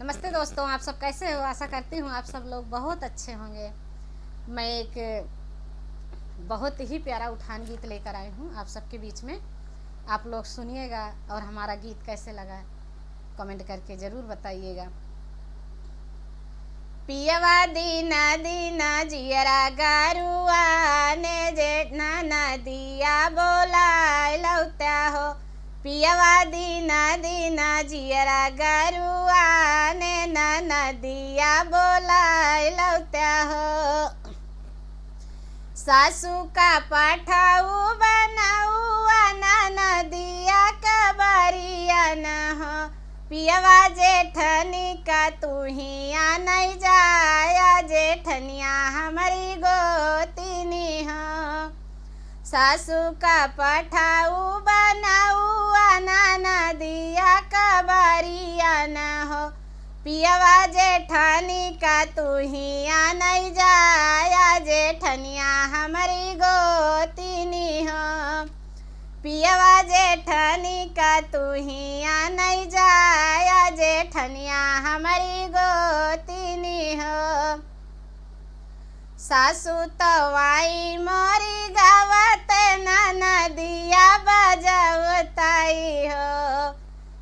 नमस्ते दोस्तों, आप सब कैसे हो। आशा करती हूँ आप सब लोग बहुत अच्छे होंगे। मैं एक बहुत ही प्यारा उठान गीत लेकर आई हूँ आप सबके बीच में। आप लोग सुनिएगा और हमारा गीत कैसे लगा कमेंट करके ज़रूर बताइएगा। पियवा दीना दीना जियरा गारुआ ने जेठना नदिया बोलाय लौत्या हो। पियवा दीना दीना जियरा गारुआ ने नदिया बोलाय लौत्या हो। सासू का पठाऊ बनाऊआ नदिया कबरिया न हो। पियवा जेठनी का तू ही नहीं जाया जेठनिया हमारी गोतिनी हो। सासू का पठाऊ बनाऊआ नदिया कबरिया न हो। पियवा जेठनी का तू ही नहीं जाया जेठनिया हमारी गोतिनी हो। पियवा जेठनी का तू ही नहीं जाया जेठनिया हमारी गोतिनी हो। सासू तवाई मोरी गावत नदिया बजवताई हो।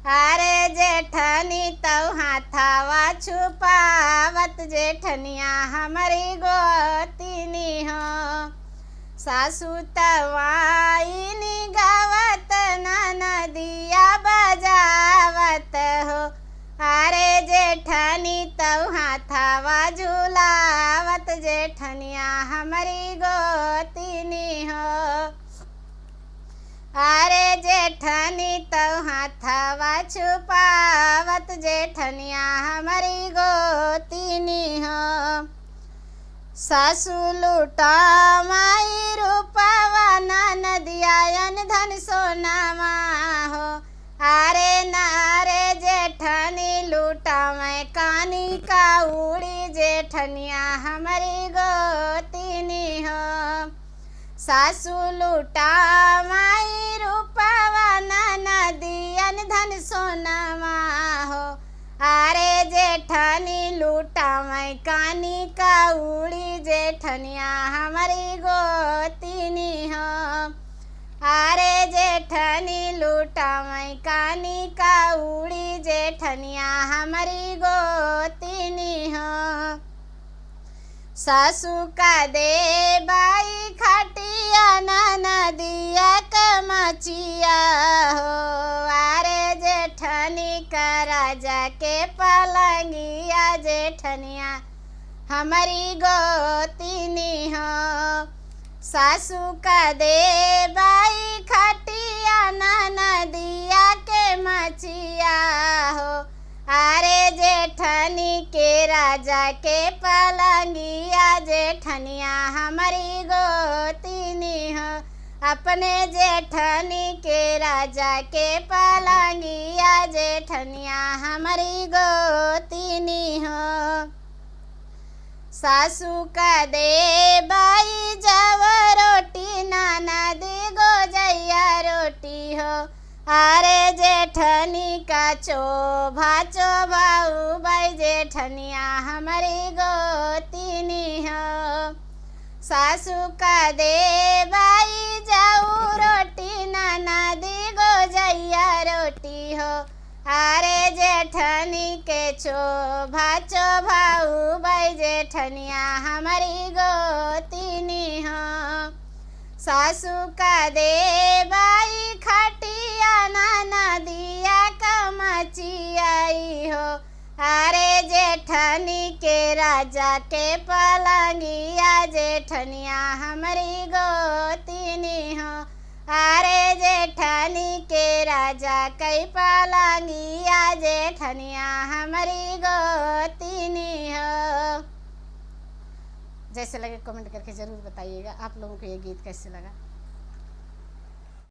अरे जेठनी तो हाथावा छुपावत जेठनिया हमारी गोतिनी हो। सासू तवाई गावत नदिया बजावत हो। अरे जेठनी तो हाथावा झूलावत जेठनिया हमारी गोतिनी हो। अरे जेठनी तो हाथावा छुपावत जेठनिया हमारी गोतिनी हो। सासू लूटा माई रूपवा नदियायन धन सोनावा हो। अरे नारे जेठनी लूटा मैं कानी का उड़ी जेठनिया हमारी गोतिनी हो। सासू लूटा माई रूपवा नदियन धन सोनावा हो। अरे जेठनी लूटा मैं कानी का उड़ी जेठनिया हमारी गोतिनी हो। अरे जेठनी लूटा मैं कानी का उड़ी जेठनिया हमारी गोतिनी हो। सासू का दे बाई खटिया नदिया कमचिया हो। अरे जेठनी का राजा के पलंगिया जेठनिया हमारी गोतिनी हो। सासू का दे बाई खटिया नदिया के मचिया हो। अरे जेठनी के राजा के पलंगिया जेठनिया हमारी गोतिनी हो। अपने जेठनी के राजा के पलंगिया जेठनिया हमारी गोतिनी हो। सासू का दे बाई जव रोटी नदी गोजैया रोटी हो। अरे जेठनी का चोभा चोभाऊ बाई जेठनिया हमारी गोतिनी हो। सासू का दे बाई जाऊ रोटी नदी गोजैया रोटी हो। अरे जेठनी के चोभा चोभाऊ बाई जेठनिया हमारी गोतिनी हो। सासू का दे बाई खटिया नदिया कमचियाई हो। अरे जेठनी के राजा के पलंगिया जेठनिया हमारी गोतिनी हो। अरे जेठनी के राजा कई पलंगिया जेठनिया हमारी गोतिनी हो। जैसे लगे कमेंट करके ज़रूर बताइएगा आप लोगों को ये गीत कैसे लगा।